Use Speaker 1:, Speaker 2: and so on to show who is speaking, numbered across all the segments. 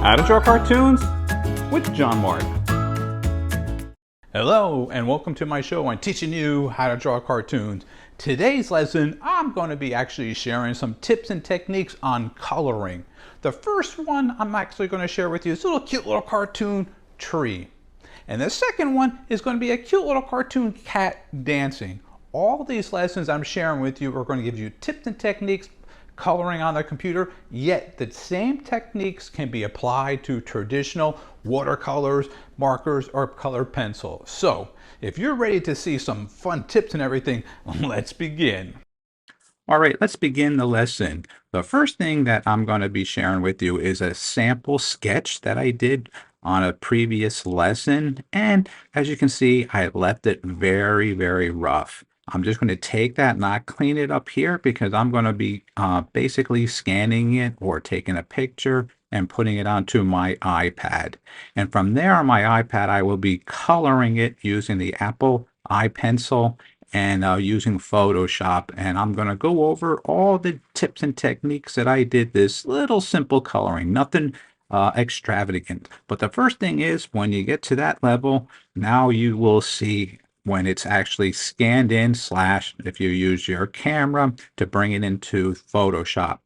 Speaker 1: How to Draw Cartoons with John-Marc. Hello and welcome to my show on teaching you how to draw cartoons. Today's lesson, I'm going to be actually sharing some tips and techniques on coloring. The first one I'm actually going to share with you is a cute little cartoon tree. And the second one is going to be a cute little cartoon cat dancing. All these lessons I'm sharing with you are going to give you tips and techniques coloring on the computer, yet the same techniques can be applied to traditional watercolors, markers, or colored pencils. So if you're ready to see some fun tips and everything, let's begin. All right, let's begin the lesson. The first thing that I'm going to be sharing with you is a sample sketch that I did on a previous lesson. And as you can see, I left it very, very rough. I'm just going to take that, not clean it up here, because I'm going to be basically scanning it or taking a picture and putting it onto my iPad. And from there on my iPad, I will be coloring it using the Apple iPencil and using Photoshop. And I'm going to go over all the tips and techniques that I did this little simple coloring, nothing extravagant. But the first thing is, when you get to that level, now you will see when it's actually scanned in, slash if you use your camera to bring it into Photoshop.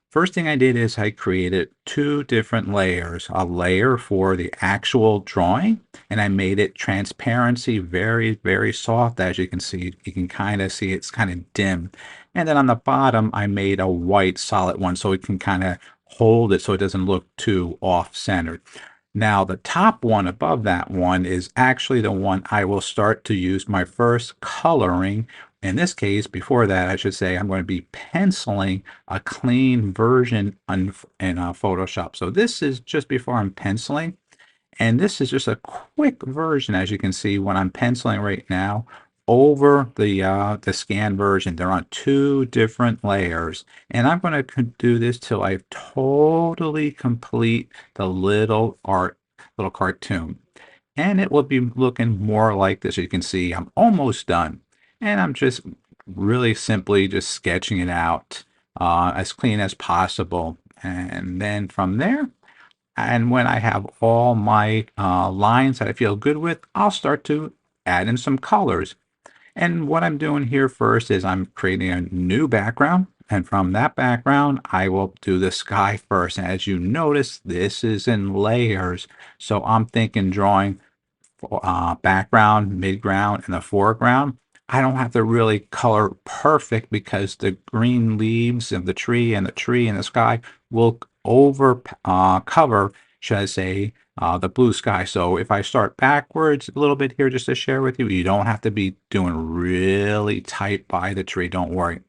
Speaker 1: First thing I did is I created two different layers, a layer for the actual drawing, and I made it transparency very, very soft. As you can see, you can kind of see it's kind of dim. And then on the bottom, I made a white solid one so it can kind of hold it so it doesn't look too off-centered. Now, the top one above that one is actually the one I will start to use my first coloring. In this case, before that, I should say, I'm going to be penciling a clean version in Photoshop. So this is just before I'm penciling. And this is just a quick version, as you can see, when I'm penciling right now over the scan version. They're on two different layers. And I'm going to do this till I totally complete the little cartoon. And it will be looking more like this. You can see I'm almost done. And I'm just really simply just sketching it out as clean as possible. And then from there, and when I have all my lines that I feel good with, I'll start to add in some colors. And what I'm doing here first is I'm creating a new background. And from that background, I will do the sky first. And as you notice, this is in layers. So I'm thinking drawing background, midground, and the foreground. I don't have to really color perfect because the green leaves of the tree and the sky will cover, should I say, the blue sky. So if I start backwards a little bit here just to share with you, you don't have to be doing really tight by the tree. Don't worry.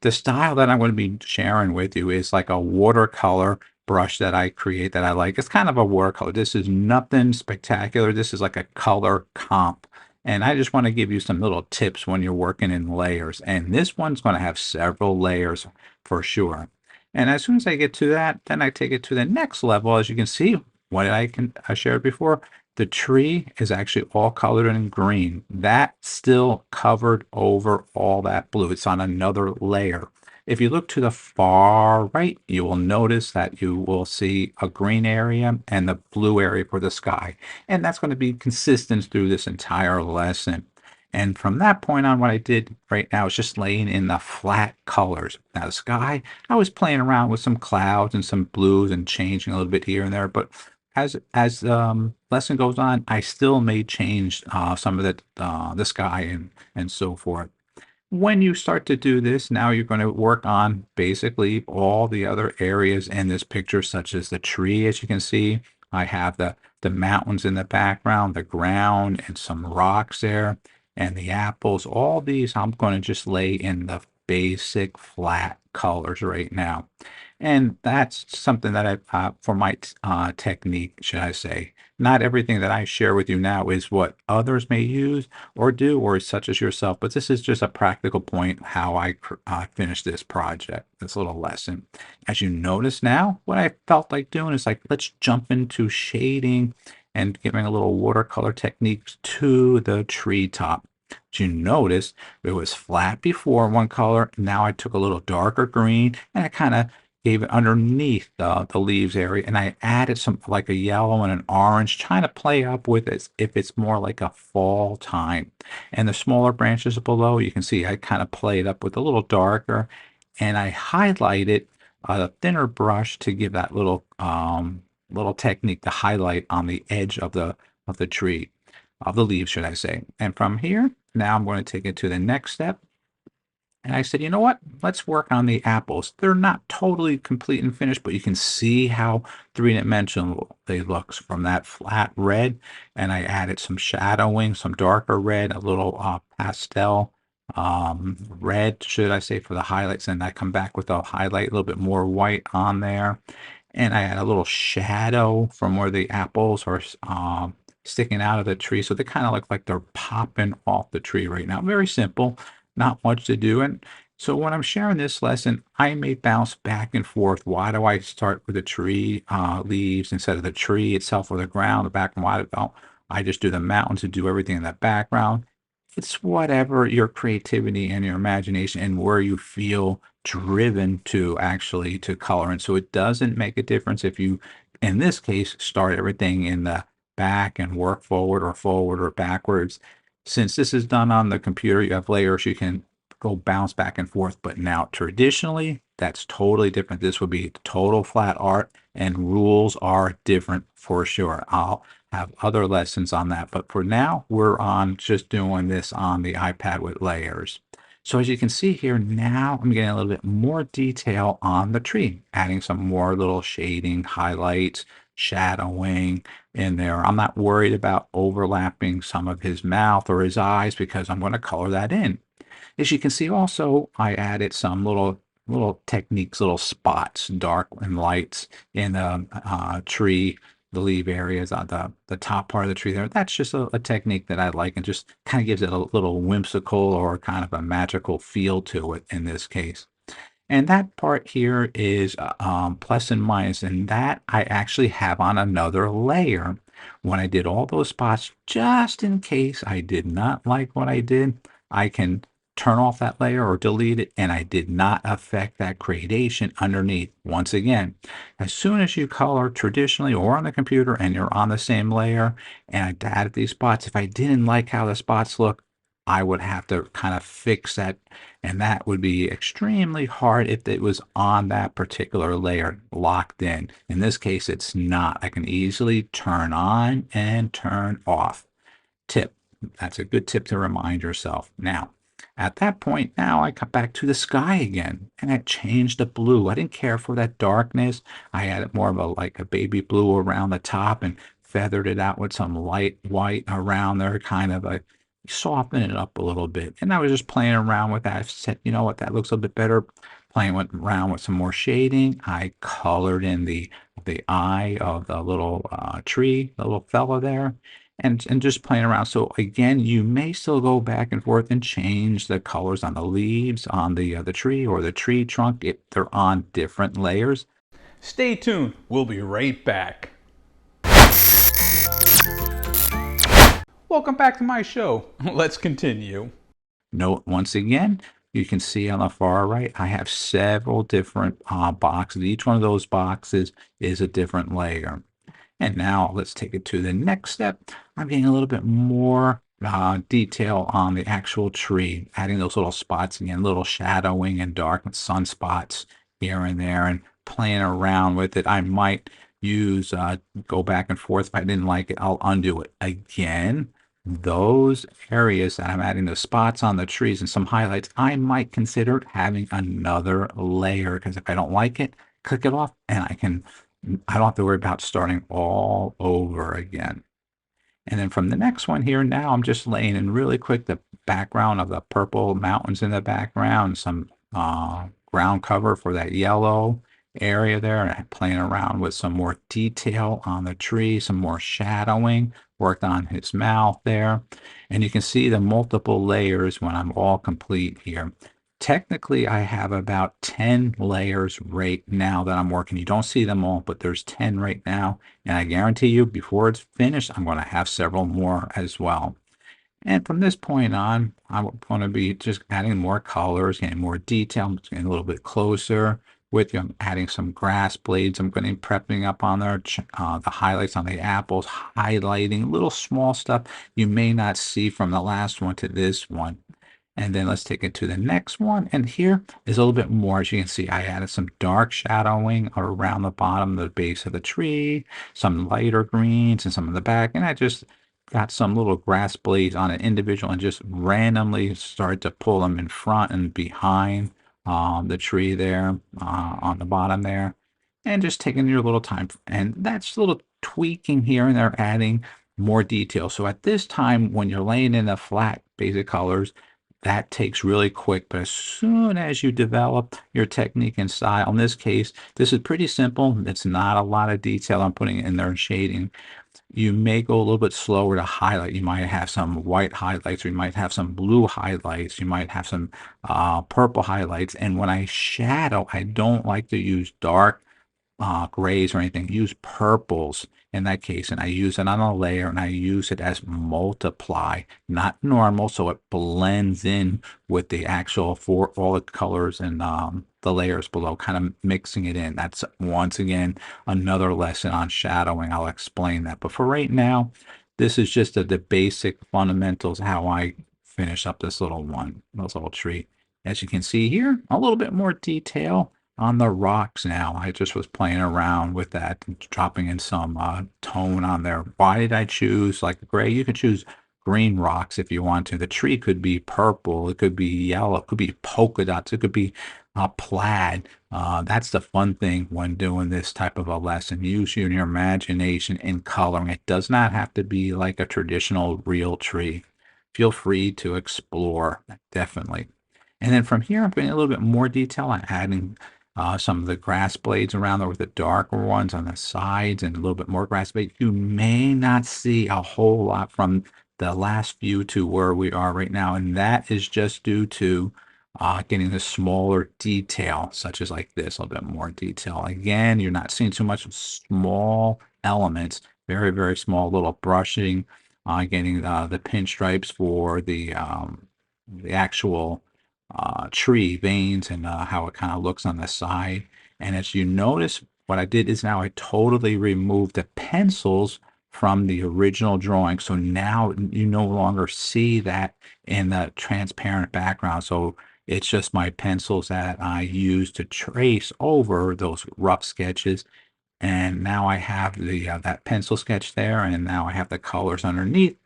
Speaker 1: The style that I'm going to be sharing with you is like a watercolor brush that I create that I like. It's kind of a watercolor. This is nothing spectacular. This is like a color comp. And I just want to give you some little tips when you're working in layers. And this one's going to have several layers for sure. And as soon as I get to that, then I take it to the next level. As you can see, what I shared before, the tree is actually all colored in green. That still covered over all that blue. It's on another layer. If you look to the far right, you will notice that you will see a green area and the blue area for the sky. And that's going to be consistent through this entire lesson. And from that point on, what I did right now is just laying in the flat colors. Now, the sky, I was playing around with some clouds and some blues and changing a little bit here and there. But as lesson goes on, I still may change some of the sky and so forth. When you start to do this, now you're going to work on basically all the other areas in this picture, such as the tree. As you can see, I have the mountains in the background, the ground, and some rocks there, and the apples. All these I'm going to just lay in the basic flat colors right now. And that's something that for my technique, should I say. Not everything that I share with you now is what others may use or do, or such as yourself, but this is just a practical point how I finish this project, this little lesson. As you notice now, what I felt like doing is like, let's jump into shading and giving a little watercolor techniques to the treetop. As you notice, it was flat before one color. Now I took a little darker green and I kind of gave it underneath the leaves area, and I added some like a yellow and an orange, trying to play up with it if it's more like a fall time. And the smaller branches below, you can see I kind of played up with a little darker, and I highlighted a thinner brush to give that little technique to highlight on the edge of the tree, of the leaves, should I say. And from here, now I'm going to take it to the next step. And I said, you know what? Let's work on the apples. They're not totally complete and finished, but you can see how three-dimensional they look from that flat red. And I added some shadowing, some darker red, a little pastel red, should I say, for the highlights. And I come back with a highlight, a little bit more white on there. And I add a little shadow from where the apples are sticking out of the tree. So they kind of look like they're popping off the tree right now. Very simple, not much to do. And so when I'm sharing this lesson, I may bounce back and forth. Why do I start with the tree leaves instead of the tree itself or the ground, the background? Why don't I just do the mountains and do everything in the background? It's whatever your creativity and your imagination and where you feel driven to actually to color. And so it doesn't make a difference if you, in this case, start everything in the back and work forward or backwards. Since this is done on the computer, you have layers, you can go bounce back and forth. But now traditionally, that's totally different. This would be total flat art, and rules are different for sure. I'll have other lessons on that, but for now, we're on just doing this on the iPad with layers. So as you can see here, now I'm getting a little bit more detail on the tree, adding some more little shading, highlights, shadowing in there. I'm not worried about overlapping some of his mouth or his eyes because I'm going to color that in. As you can see also, I added some little techniques, little spots, dark and lights in the tree, the leaf areas on the top part of the tree there. That's just a technique that I like and just kind of gives it a little whimsical or kind of a magical feel to it in this case. And that part here is plus and minus, and that I actually have on another layer. When I did all those spots, just in case I did not like what I did, I can turn off that layer or delete it, and I did not affect that gradation underneath. Once again, as soon as you color traditionally or on the computer and you're on the same layer, and I added these spots, if I didn't like how the spots look, I would have to kind of fix that, and that would be extremely hard if it was on that particular layer locked in. In this case, it's not. I can easily turn on and turn off. Tip. That's a good tip to remind yourself. Now, at that point, now I come back to the sky again, and I changed the blue. I didn't care for that darkness. I added more of like a baby blue around the top and feathered it out with some light white around there, kind of a soften it up a little bit. And I was just playing around with that. I said, you know what, that looks a bit better. Playing around with some more shading. I colored in the eye of the little tree, the little fella there, and just playing around. So again, you may still go back and forth and change the colors on the leaves, on the tree or the tree trunk if they're on different layers. Stay tuned. We'll be right back. Welcome back to my show. Let's continue. Note once again, you can see on the far right, I have several different boxes. Each one of those boxes is a different layer. And now let's take it to the next step. I'm getting a little bit more detail on the actual tree, adding those little spots again, little shadowing and dark sunspots here and there, and playing around with it. I might use go back and forth. If I didn't like it, I'll undo it again. Those areas that I'm adding the spots on the trees and some highlights, I might consider having another layer, because if I don't like it, click it off and I don't have to worry about starting all over again. And then from the next one here, now I'm just laying in really quick the background of the purple mountains in the background, some ground cover for that yellow area there, and playing around with some more detail on the tree, some more shadowing, worked on his mouth there. And you can see the multiple layers when I'm all complete here. Technically, I have about 10 layers right now that I'm working. You don't see them all, but there's 10 right now. And I guarantee you, before it's finished, I'm going to have several more as well. And from this point on, I'm going to be just adding more colors, getting more detail, getting a little bit closer with you. I'm adding some grass blades. I'm going to be prepping up on there, the highlights on the apples, highlighting little small stuff you may not see from the last one to this one. And then let's take it to the next one. And here is a little bit more. As you can see, I added some dark shadowing around the bottom, the base of the tree, some lighter greens and some of the back. And I just got some little grass blades on an individual and just randomly started to pull them in front and behind the tree there on the bottom there. And just taking your little time. And that's a little tweaking here and there, adding more detail. So at this time, when you're laying in the flat basic colors, that takes really quick, but as soon as you develop your technique and style, in this case, this is pretty simple. It's not a lot of detail I'm putting in there and shading. You may go a little bit slower to highlight. You might have some white highlights, or you might have some blue highlights. You might have some purple highlights. And when I shadow, I don't like to use dark grays or anything. Use purples in that case, and I use it on a layer, and I use it as multiply, not normal, so it blends in with the actual for all the colors and the layers below, kind of mixing it in. That's once again another lesson on shadowing. I'll explain that, but for right now, this is just the basic fundamentals how I finish up this this little tree. As you can see here, a little bit more detail on the rocks now. I just was playing around with that, dropping in some tone on there. Why did I choose like gray? You could choose green rocks if you want to. The tree could be purple, it could be yellow, it could be polka dots, it could be plaid. That's the fun thing when doing this type of a lesson. Use your imagination in coloring. It does not have to be like a traditional real tree. Feel free to explore, definitely. And then from here, I'm getting a little bit more detail. I'm adding some of the grass blades around there with the darker ones on the sides and a little bit more grass blades. You may not see a whole lot from the last view to where we are right now, and that is just due to getting the smaller detail, such as like this, a little bit more detail. Again, you're not seeing too much small elements, very, very small little brushing, getting the pinstripes for the actual tree veins and how it kind of looks on the side. And as you notice, what I did is now I totally removed the pencils from the original drawing. So now you no longer see that in the transparent background. So it's just my pencils that I use to trace over those rough sketches. And now I have the that pencil sketch there, and now I have the colors underneath.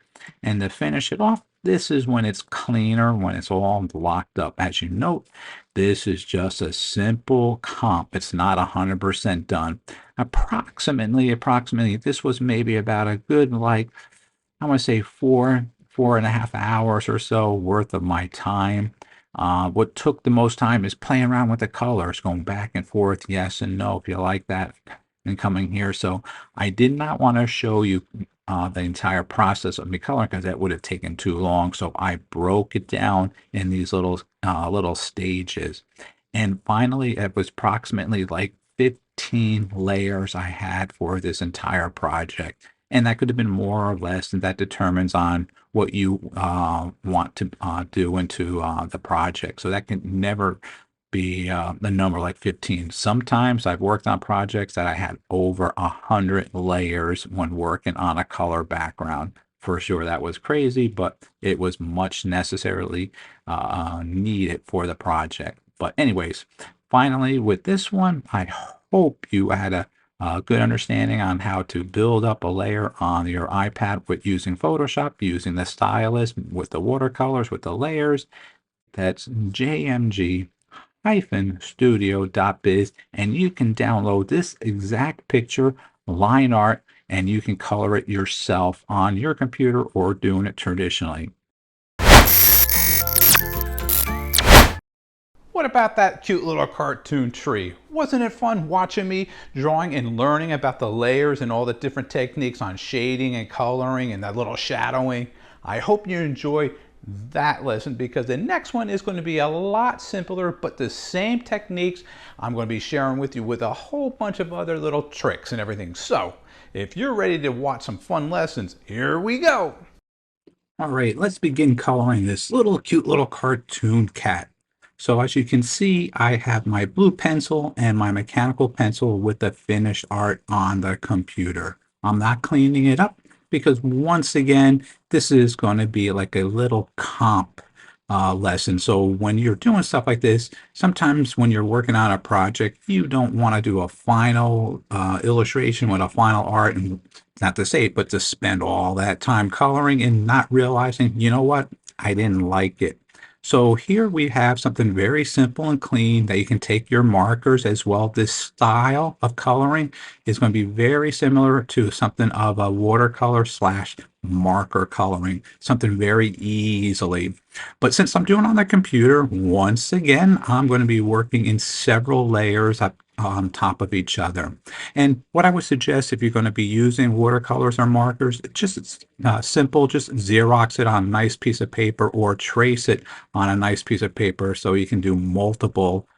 Speaker 1: And to finish it off, this is when it's cleaner, when it's all locked up. As you note, this is just a simple comp. It's not 100% done. Approximately, this was maybe about a good, like, I want to say 4.5 hours or so worth of my time. What took the most time is playing around with the colors, going back and forth, yes and no, if you like that, and coming here. So I did not want to show you the entire process of me coloring because that would have taken too long. So I broke it down in these little stages. And finally, it was approximately like 15 layers I had for this entire project. And that could have been more or less, and that determines on what you want to do into the project. So that can never be the number like 15. Sometimes I've worked on projects that I had over 100 layers when working on a color background. For sure, that was crazy, but it was much necessarily needed for the project. But anyways, finally with this one, I hope you had a good understanding on how to build up a layer on your iPad with using Photoshop, using the stylus, with the watercolors, with the layers. That's jmg-studio.biz, and you can download this exact picture, line art, and you can color it yourself on your computer or doing it traditionally. What about that cute little cartoon tree? Wasn't it fun watching me drawing and learning about the layers and all the different techniques on shading and coloring and that little shadowing? I hope you enjoy that lesson because the next one is going to be a lot simpler, but the same techniques I'm going to be sharing with you with a whole bunch of other little tricks and everything. So if you're ready to watch some fun lessons, here we go. All right, let's begin coloring this cute little cartoon cat. So as you can see, I have my blue pencil and my mechanical pencil with the finished art on the computer. I'm not cleaning it up because once again, this is going to be like a little comp lesson. So when you're doing stuff like this, sometimes when you're working on a project, you don't want to do a final illustration with a final art, and not to say it, but to spend all that time coloring and not realizing, you know what, I didn't like it. So here we have something very simple and clean that you can take your markers as well. This style of coloring is going to be very similar to something of a watercolor slash marker coloring, something very easily. But since I'm doing it on the computer, once again, I'm going to be working in several layers up on top of each other. And what I would suggest if you're going to be using watercolors or markers, just simple, just Xerox it on a nice piece of paper or trace it on a nice piece of paper so you can do multiple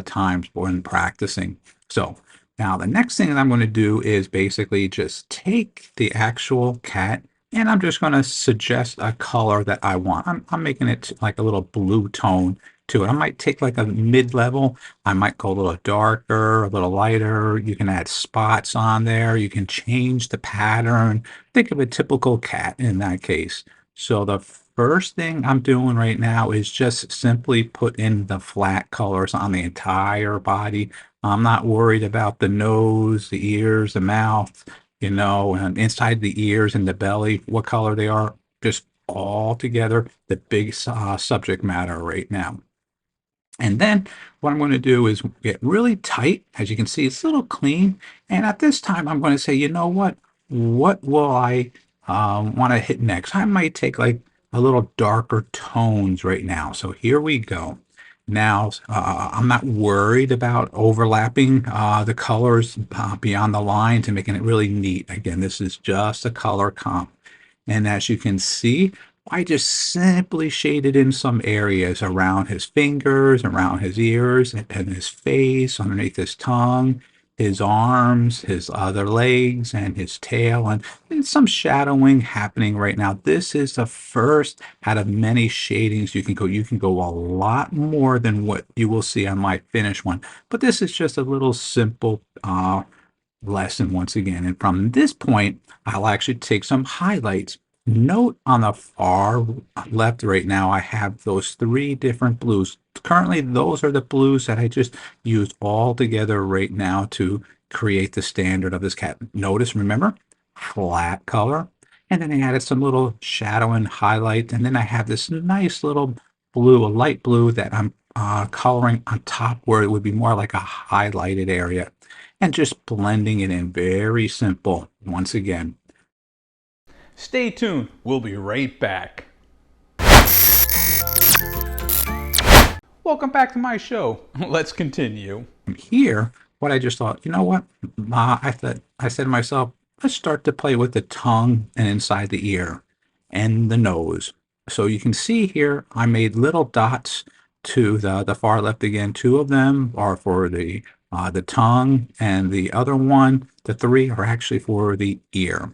Speaker 1: times when practicing. So now the next thing that I'm going to do is basically just take the actual cat and I'm just going to suggest a color that I want. I'm making it like a little blue tone to it. I might take like a mid-level. I might go a little darker, a little lighter. You can add spots on there. You can change the pattern. Think of a typical cat in that case. So the first thing I'm doing right now is just simply put in the flat colors on the entire body. I'm not worried about the nose, the ears, the mouth, and inside the ears and the belly, what color they are, just all together, the big subject matter right now. And then what I'm going to do is get really tight. As you can see, it's a little clean. And at this time, I'm going to say, you know what? What will I want to hit next? I might take like a little darker tones right now. So here we go. Now, I'm not worried about overlapping the colors beyond the lines and making it really neat. Again, this is just a color comp. And as you can see, I just simply shaded in some areas around his fingers, around his ears, and his face, underneath his tongue, his arms, his other legs, and his tail, and some shadowing happening right now. This is the first out of many shadings you can go. You can go a lot more than what you will see on my finished one, but this is just a little simple lesson once again. And from this point, I'll actually take some highlights. Note on the far left right now, I have those three different blues. Currently, those are the blues that I just used all together right now to create the standard of this cat. Notice, remember, flat color. And then I added some little shadow and highlight. And then I have this nice little blue, a light blue that I'm coloring on top where it would be more like a highlighted area and just blending it in. Very simple. Once again, stay tuned. We'll be right back. Welcome back to my show. Let's continue. Here, what I just thought, you know what? I said to myself, let's start to play with the tongue and inside the ear and the nose. So you can see here, I made little dots to the far left again. Two of them are for the tongue, and the other one, the three, are actually for the ear.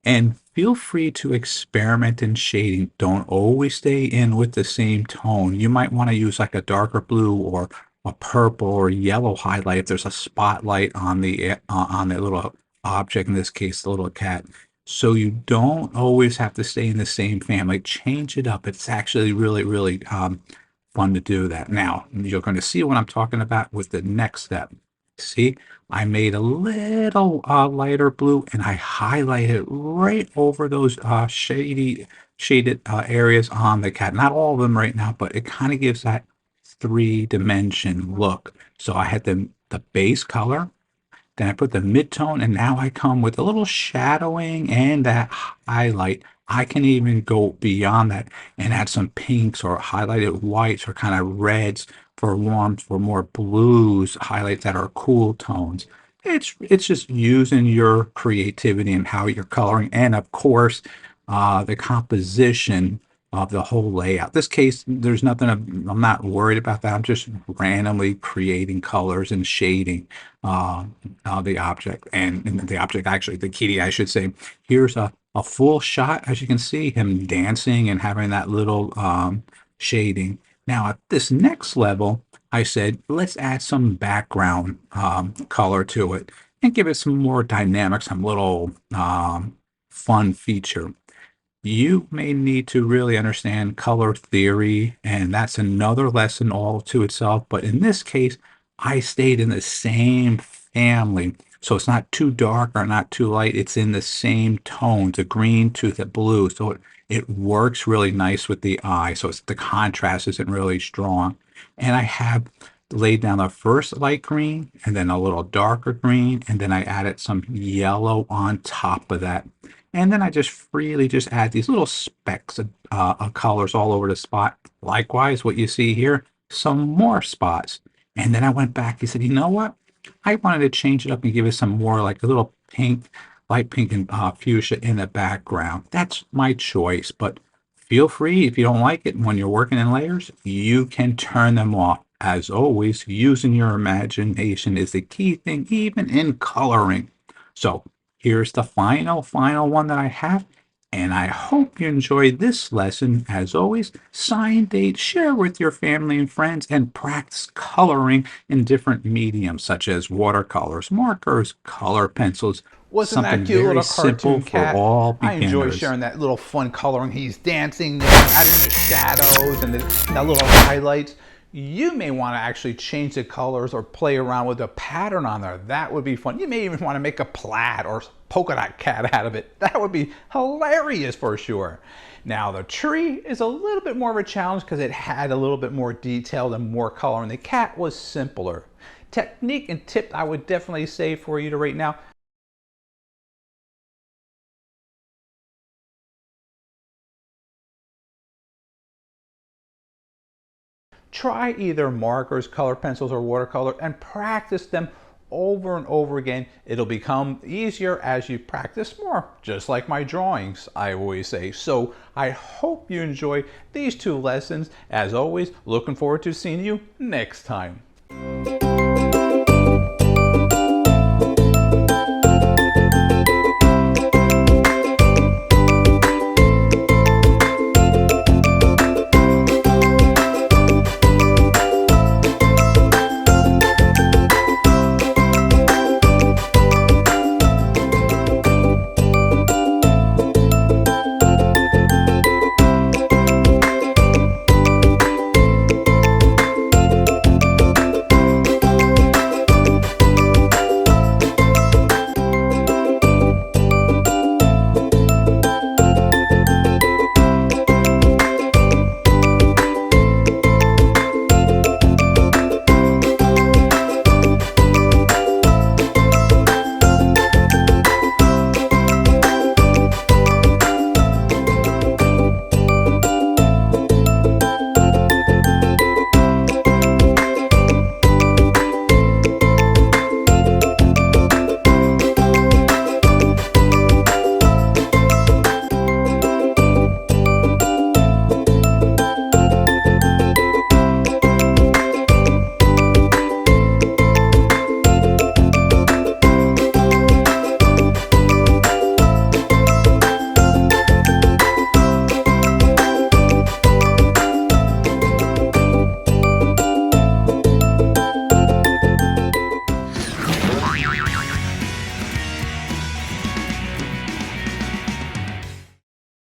Speaker 1: And feel free to experiment in shading. Don't always stay in with the same tone. You might want to use like a darker blue or a purple or yellow highlight if there's a spotlight on the little object, in this case, the little cat. So you don't always have to stay in the same family. Change it up. It's actually really, really fun to do that. Now, you're going to see what I'm talking about with the next step. See, I made a little lighter blue and I highlighted right over those shaded areas on the cat. Not all of them right now, but it kind of gives that three-dimension look. So I had the base color, then I put the mid-tone, and now I come with a little shadowing and that highlight. I can even go beyond that and add some pinks or highlighted whites or kind of reds for warmth, for more blues, highlights that are cool tones. It's just using your creativity and how you're coloring, and of course, the composition of the whole layout. This case, there's nothing, I'm not worried about that. I'm just randomly creating colors and shading the object, and the object, actually, the kitty, I should say. Here's a full shot, as you can see, him dancing and having that little shading. Now at this next level, I said, let's add some background color to it and give it some more dynamic, some little fun feature. You may need to really understand color theory, and that's another lesson all to itself. But in this case, I stayed in the same family. So it's not too dark or not too light. It's in the same tones, the green to the blue. So it works really nice with the eye. So the contrast isn't really strong. And I have laid down the first light green and then a little darker green. And then I added some yellow on top of that. And then I just freely just add these little specks of colors all over the spot. Likewise, what you see here, some more spots. And then I went back and said, you know what? I wanted to change it up and give it some more like a little pink, light pink and fuchsia in the background. That's my choice, but feel free if you don't like it when you're working in layers, you can turn them off. As always, using your imagination is the key thing, even in coloring. So here's the final one that I have. And I hope you enjoyed this lesson. As always, sign, date, share with your family and friends, and practice coloring in different mediums such as watercolors, markers, color pencils.
Speaker 2: Wasn't that
Speaker 1: Something
Speaker 2: cute
Speaker 1: very
Speaker 2: little
Speaker 1: simple
Speaker 2: cartoon
Speaker 1: for
Speaker 2: cat?
Speaker 1: all
Speaker 2: I enjoy
Speaker 1: beginners.
Speaker 2: sharing that little fun coloring. He's dancing, adding the shadows and that little highlights. You may want to actually change the colors or play around with a pattern on there. That would be fun. You may even want to make a plaid or polka dot cat out of it. That would be hilarious for sure. Now the tree is a little bit more of a challenge because it had a little bit more detail and more color, and the cat was simpler. Technique and tip I would definitely say for you to right now, try either markers, color pencils, or watercolor and practice them over and over again. It'll become easier as you practice more, just like my drawings, I always say. So I hope you enjoy these two lessons. As always, looking forward to seeing you next time.